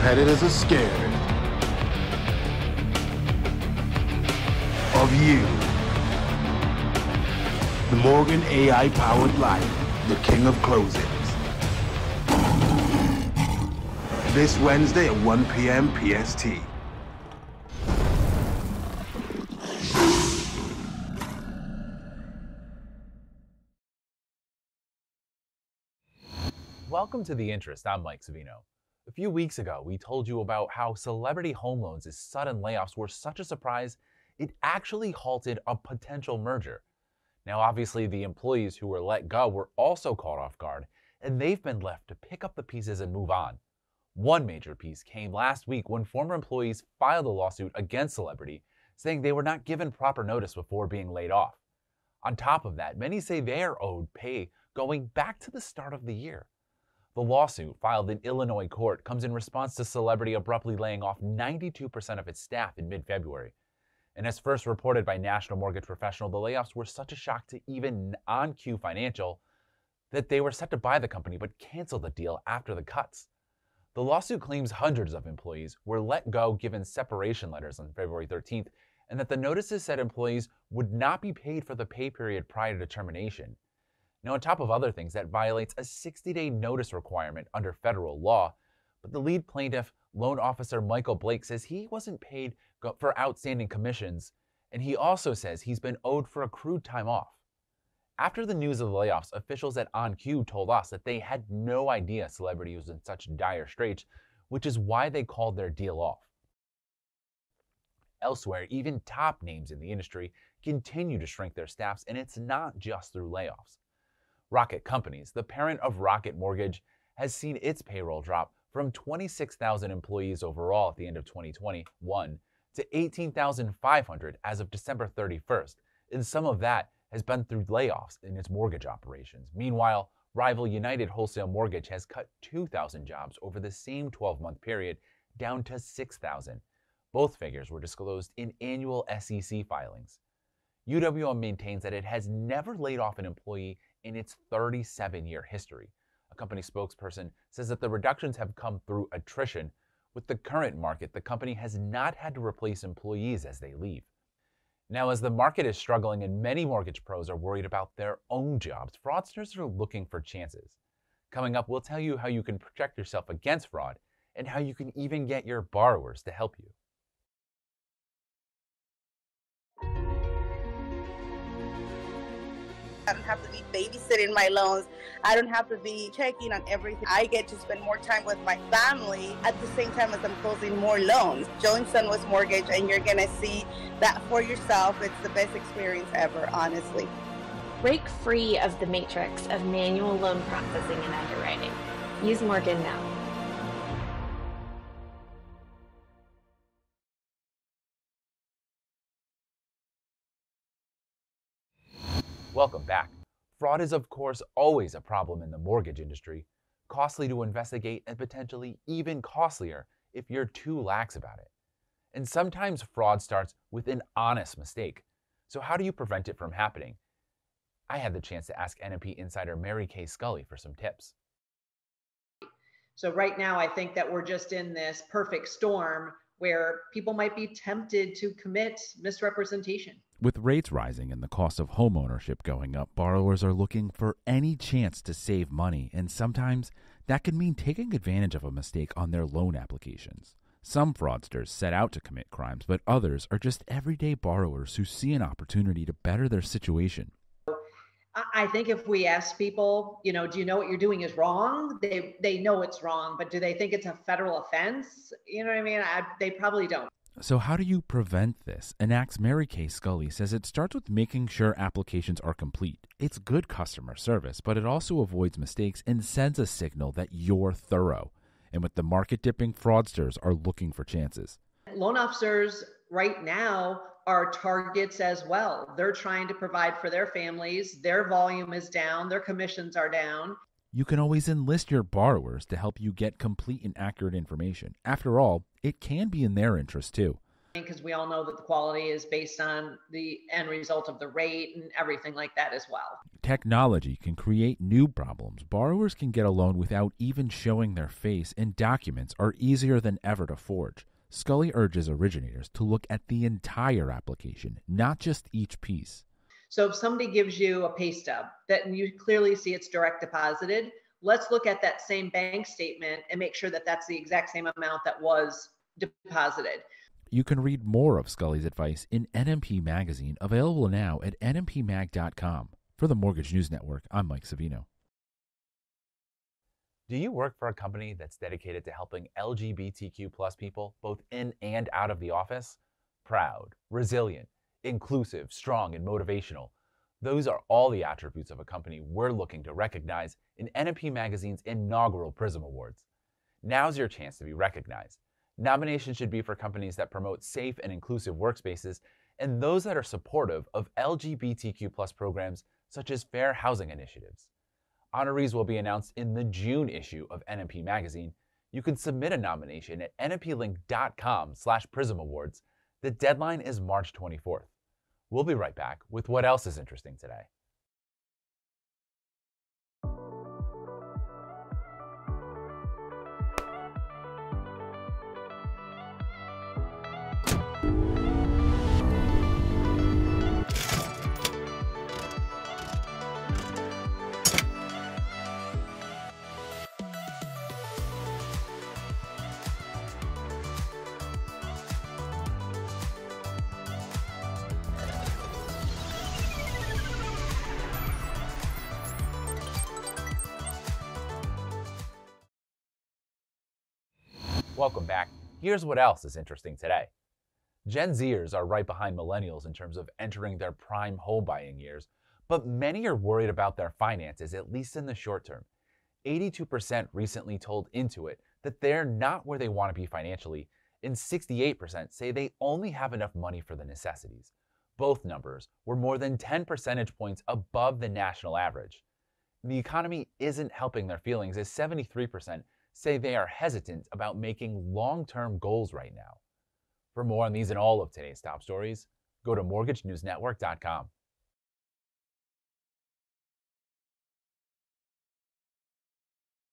competitors are scared of you. The Morgan AI-powered Live, the king of closings. This Wednesday at 1 p.m. PST. Welcome to The Interest. I'm Mike Savino. A few weeks ago, we told you about how Celebrity Home Loans' sudden layoffs were such a surprise, it actually halted a potential merger. Now, obviously, the employees who were let go were also caught off guard, and they've been left to pick up the pieces and move on. One major piece came last week when former employees filed a lawsuit against Celebrity, saying they were not given proper notice before being laid off. On top of that, many say they are owed pay going back to the start of the year. The lawsuit, filed in Illinois court, comes in response to Celebrity abruptly laying off 92% of its staff in mid-February. And as first reported by National Mortgage Professional, the layoffs were such a shock to even On-Q Financial that they were set to buy the company but canceled the deal after the cuts. The lawsuit claims hundreds of employees were let go given separation letters on February 13th, and that the notices said employees would not be paid for the pay period prior to termination. Now, on top of other things, that violates a 60-day notice requirement under federal law, but the lead plaintiff, loan officer Michael Blake, says he wasn't paid for outstanding commissions, and he also says he's been owed for accrued time off. After the news of the layoffs, officials at On-Q told us that they had no idea Celebrity was in such dire straits, which is why they called their deal off. Elsewhere, even top names in the industry continue to shrink their staffs, and it's not just through layoffs. Rocket Companies, the parent of Rocket Mortgage, has seen its payroll drop from 26,000 employees overall at the end of 2021 to 18,500 as of December 31st, and some of that has been through layoffs in its mortgage operations. Meanwhile, rival United Wholesale Mortgage has cut 2,000 jobs over the same 12-month period, down to 6,000. Both figures were disclosed in annual SEC filings. UWM maintains that it has never laid off an employee in its 37-year history. A company spokesperson says that the reductions have come through attrition. With the current market, the company has not had to replace employees as they leave. Now, as the market is struggling and many mortgage pros are worried about their own jobs, fraudsters are looking for chances. Coming up, we'll tell you how you can protect yourself against fraud and how you can even get your borrowers to help you. I don't have to be babysitting my loans. I don't have to be checking on everything. I get to spend more time with my family at the same time as I'm closing more loans. Join Sunwest Mortgage, and you're going to see that for yourself. It's the best experience ever, honestly. Break free of the matrix of manual loan processing and underwriting. Use Morgan now. Welcome back. Fraud is, of course, always a problem in the mortgage industry, costly to investigate and potentially even costlier if you're too lax about it. And sometimes fraud starts with an honest mistake. So how do you prevent it from happening? I had the chance to ask NMP insider Mary Kay Scully for some tips. So right now, I think that we're just in this perfect storm where people might be tempted to commit misrepresentation. With rates rising and the cost of home ownership going up, borrowers are looking for any chance to save money, and sometimes that can mean taking advantage of a mistake on their loan applications. Some fraudsters set out to commit crimes, but others are just everyday borrowers who see an opportunity to better their situation. I think if we ask people, do you know what you're doing is wrong? They know it's wrong, but do they think it's a federal offense? You know what I mean? They probably don't. So how do you prevent this? Enact's Mary Kay Scully says it starts with making sure applications are complete. It's good customer service, but it also avoids mistakes and sends a signal that you're thorough. And with the market dipping, fraudsters are looking for chances. Loan officers right now are targets as well. They're trying to provide for their families. Their volume is down. Their commissions are down. You can always enlist your borrowers to help you get complete and accurate information. After all, it can be in their interest too. because we all know that the quality is based on the end result of the rate and everything like that as well. Technology can create new problems. Borrowers can get a loan without even showing their face, and documents are easier than ever to forge. Scully urges originators to look at the entire application, not just each piece. So if somebody gives you a pay stub that you clearly see it's direct deposited, let's look at that same bank statement and make sure that that's the exact same amount that was deposited. You can read more of Scully's advice in NMP Magazine, available now at nmpmag.com. For the Mortgage News Network, I'm Mike Savino. Do you work for a company that's dedicated to helping LGBTQ plus people both in and out of the office? Proud, resilient, inclusive, strong, and motivational. Those are all the attributes of a company we're looking to recognize in NMP Magazine's inaugural Prism Awards. Now's your chance to be recognized. Nominations should be for companies that promote safe and inclusive workspaces and those that are supportive of LGBTQ plus programs such as fair housing initiatives. Honorees will be announced in the June issue of NMP Magazine. You can submit a nomination at nmplink.com/Prism Awards. The deadline is March 24th. We'll be right back with what else is interesting today. Welcome back. Here's what else is interesting today. Gen Zers are right behind millennials in terms of entering their prime home buying years, but many are worried about their finances, at least in the short term. 82% recently told Intuit that they're not where they want to be financially, and 68% say they only have enough money for the necessities. Both numbers were more than 10 percentage points above the national average. The economy isn't helping their feelings, as 73% say they are hesitant about making long-term goals right now. For more on these and all of today's top stories, go to mortgagenewsnetwork.com.